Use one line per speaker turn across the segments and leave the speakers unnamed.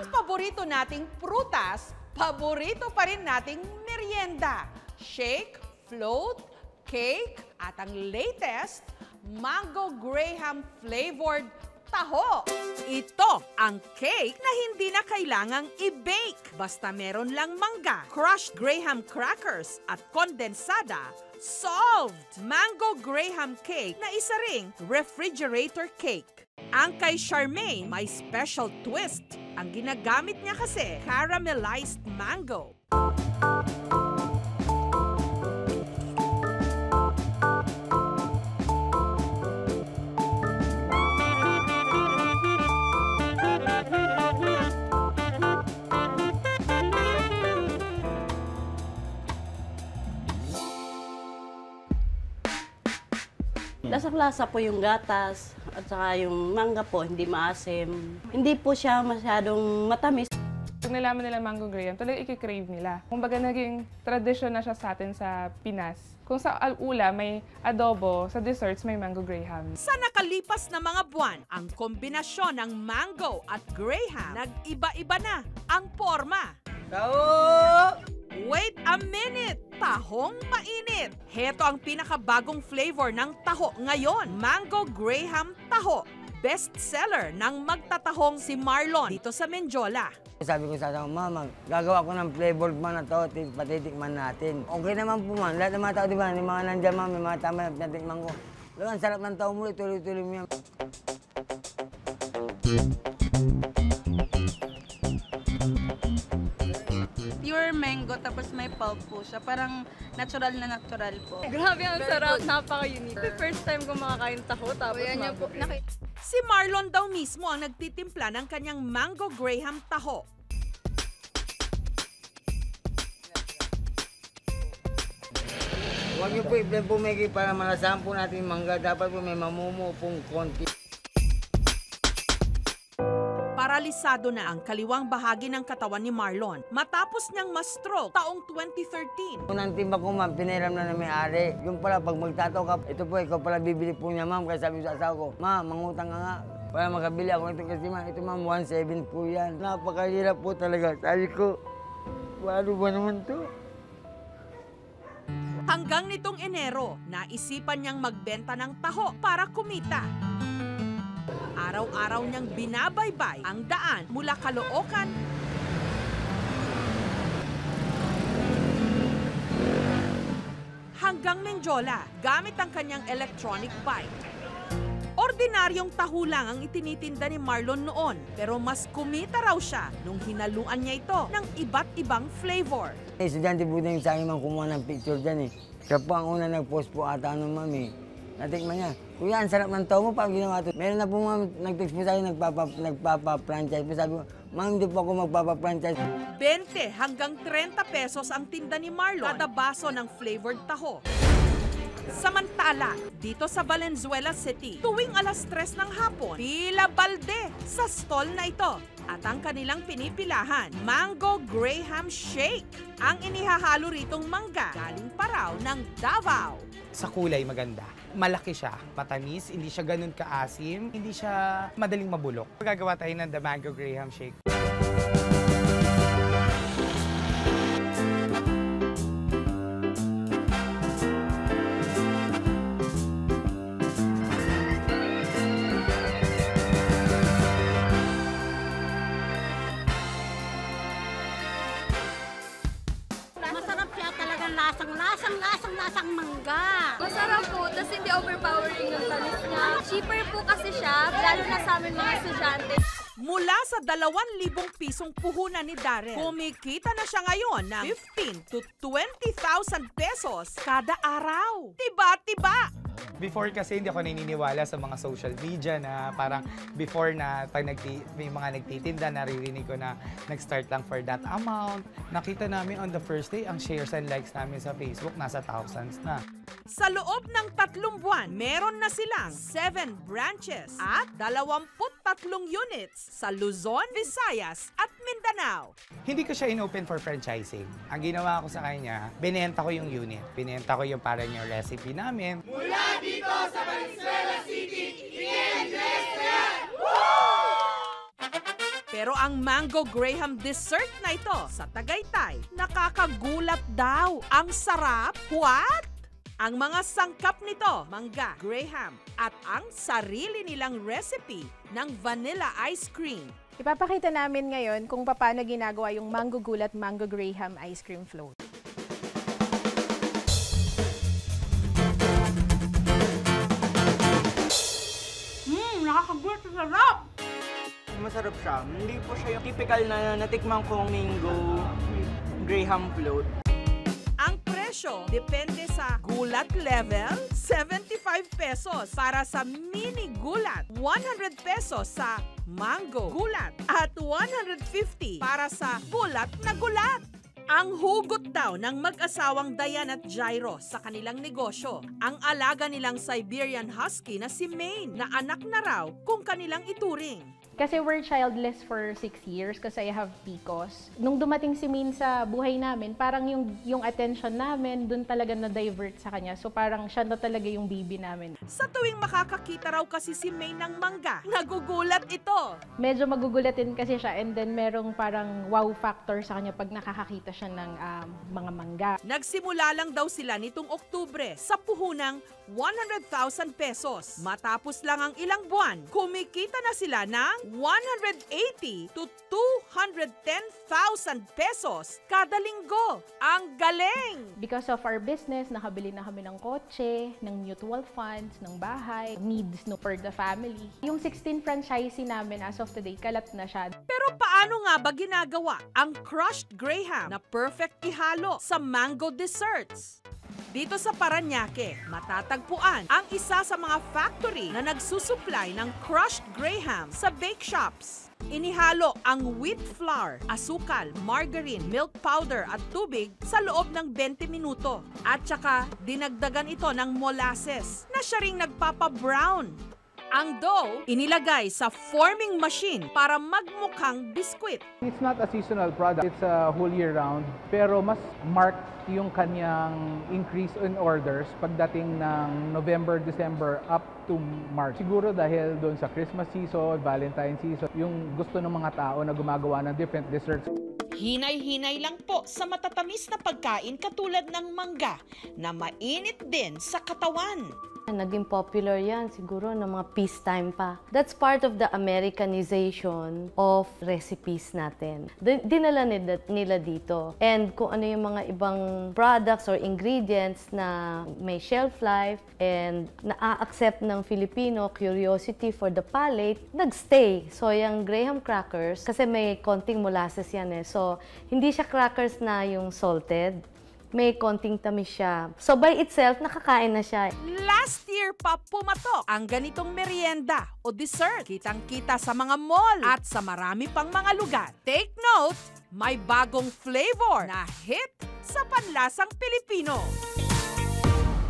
Ang paborito nating prutas, paborito pa rin nating merienda. Shake, float, cake, at ang latest, mango graham flavored taho. Ito ang cake na hindi na kailangang i-bake. Basta meron lang mangga, crushed graham crackers at kondensada, solved! Mango graham cake na isa ring refrigerator cake. Ang kay Charmaine may special twist. Ang ginagamit niya kasi caramelized mango.
Lasang-lasa po yung gatas at saka yung mangga po, hindi maasim. Hindi po siya masyadong matamis.
Pag nalaman nila mango graham, talagang i-crave nila. Kumbaga naging tradisyon na siya sa atin sa Pinas. Kung sa alula may adobo, sa desserts may mango graham.
Sa nakalipas na mga buwan, ang kombinasyon ng mango at graham, nag-iba-iba na ang forma.
Taho!
Wait a minute! Tahong mainit! Heto ang pinakabagong flavor ng taho ngayon, Mango Graham Taho. Best seller ng magtatahong si Marlon dito sa Menjola.
Sabi ko sa asawa, Mama, gagawa ko ng flavored man na to, patitikman natin. Okay naman po man, lahat ng mga tao, di ba, may mga nandiyan man, may mga tama na pinatikman ko. Ang sarap ng tao mo, tuloy-tuloy mo yan.
Pure mango, tapos may pulp po siya. Parang natural na natural po.
Grabe, ang sarap. Napaka-unique. First time ko makakain taho, tapos mango.
Si Marlon daw mismo ang nagtitimpla ng kanyang Mango Graham Taho.
Huwag niyo po i-blend po, Maggie, para malasahan po natin yung mangga. Dapat po may mamumo pong konti.
Paralisado na ang kaliwang bahagi ng katawan ni Marlon matapos niyang ma-stroke taong 2013.
Unang timba ko, ma'am, piniram na may-ari. Yung pala, pag magtataw ka, ito po, ikaw pala bibili po niya, ma'am. Kaya sabi ko sa asawa ko, Ma, mangutang ka nga. Para makabili ako ito kasi, ma'am, ito ma'am, 1.7 po yan. Napakahirap po talaga. Sabi ko, paano ba naman to?
Hanggang nitong Enero, naisipan niyang magbenta ng taho para kumita. Araw-araw niyang binabaybay ang daan mula Caloocan hanggang Menjola gamit ang kanyang electronic bike. Ordinaryong taho lang ang itinitinda ni Marlon noon, pero mas kumita raw siya nung hinaluan niya ito ng iba't ibang flavor.
Estudyante po din sa akin mang kumuha ng picture dyan eh. Siya po ang una nag-post po ata nung mami. Natikman niya, Kuya, ang sarap ng taho mo, paano ginawa ito? Meron na po ma'am, nag-text po sa akin, nagpapa-franchise po. Sabi ko, ma'am, hindi po ako magpapa-franchise.
20 hanggang 30 pesos ang tinda ni Marlon kada baso ng flavored taho. Samantala, dito sa Valenzuela City, tuwing alas 3 ng hapon, pila balde sa stall na ito. At ang kanilang pinipilahan, Mango Graham Shake. Ang inihahalo ritong mangga, galing pa raw ng Davao.
Sa kulay maganda. Malaki siya, matamis, hindi siya ganun kaasim, hindi siya madaling mabulok. Gagawa tayo ng The Mango Graham Shake.
Masarap siya talagang lasang mangga.
Masarap po, tapos hindi overpowering yung tamis niya. Cheaper po kasi siya, lalo na sa amin mga estudyante.
Mula sa 2,000 pisong puhunan ni Darren, kumikita na siya ngayon ng 15 to 20,000 pesos kada araw. Tiba-tiba!
Before kasi hindi ako naniniwala sa mga social media na parang before na pag may mga nagtitinda, naririnig ko na nag-start lang for that amount. Nakita namin on the first day, ang shares and likes namin sa Facebook nasa thousands na.
Sa loob ng 3 buwan, meron na silang 7 branches at 23 units sa Luzon, Visayas at Mindanao.
Hindi ko siya in-open for franchising. Ang ginawa ko sa kanya, binenta ko yung unit. Binenta ko yung parang yung recipe namin.
Mula dito sa Valenzuela City, i-enjoy na yan!
Pero ang Mango Graham dessert na ito sa Tagaytay, nakakagulat daw. Ang sarap! What? Ang mga sangkap nito, mangga, graham, at ang sarili nilang recipe ng vanilla ice cream.
Ipapakita namin ngayon kung paano ginagawa yung mango gulat, mango graham ice cream float.
Nakakagulat, sarap!
Masarap siya. Hindi po siya yung typical na natikman kong mango graham float.
Ang presyo depende sa gulat level, 75 pesos para sa mini gulat, 100 pesos sa mango gulat, at 150 para sa bulat na gulat. Ang hugot daw ng mag-asawang Diane at Jairo sa kanilang negosyo, ang alaga nilang Siberian Husky na si Maine, na anak na raw kung kanilang ituring.
Kasi we're childless for 6 years kasi I have PCOS. Nung dumating si Min sa buhay namin, parang yung attention namin dun talaga na-divert sa kanya. So parang siya na talaga yung baby namin.
Sa tuwing makakakita raw kasi si Maine ng mangga, nagugulat ito.
Medyo magugulatin kasi siya and then merong parang wow factor sa kanya pag nakakakita siya ng mga mangga.
Nagsimula lang daw sila nitong Oktubre sa puhunang 100,000 pesos. Matapos lang ang ilang buwan, kumikita na sila ng 180 to 210,000 pesos kada linggo. Ang galing!
Because of our business, nakabili na kami ng kotse, ng mutual funds, ng bahay, needs no for the family. Yung 16 franchisee namin as of today, kalat na siya.
Pero paano nga ba ginagawa ang crushed graham na perfect ihalo sa mango desserts? Dito sa Parañaque, matatagpuan ang isa sa mga factory na nagsusupply ng crushed graham sa bake shops. Inihalo ang wheat flour, asukal, margarine, milk powder at tubig sa loob ng 20 minuto. At saka dinagdagan ito ng molasses na siya ring nagpapa-brown. Ang dough, inilagay sa forming machine para magmukhang biskwit.
It's not a seasonal product, it's a whole year round. Pero mas marked yung kanyang increase in orders pagdating ng November, December up to March. Siguro dahil doon sa Christmas season, Valentine season, yung gusto ng mga tao na gumagawa ng different desserts.
Hinay-hinay lang po sa matatamis na pagkain katulad ng mangga na mainit din sa katawan.
Naging popular yan siguro ng mga peacetime pa. That's part of the Americanization of recipes natin. Dinala nila dito. And kung ano yung mga ibang products or ingredients na may shelf life and na-accept ng Filipino curiosity for the palate, nagstay. So yung graham crackers, kasi may konting molasses yan eh. So hindi siya crackers na yung salted. May konting tamis siya. So by itself, nakakain na siya.
Last year pa pumatok ang ganitong merienda o dessert. Kitang-kita sa mga mall at sa marami pang mga lugar. Take note, may bagong flavor na hit sa panlasang Pilipino.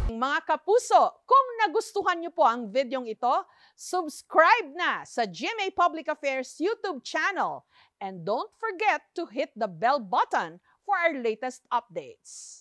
Mga kapuso, kung nagustuhan niyo po ang videong ito, subscribe na sa GMA Public Affairs YouTube channel. And don't forget to hit the bell button for our latest updates.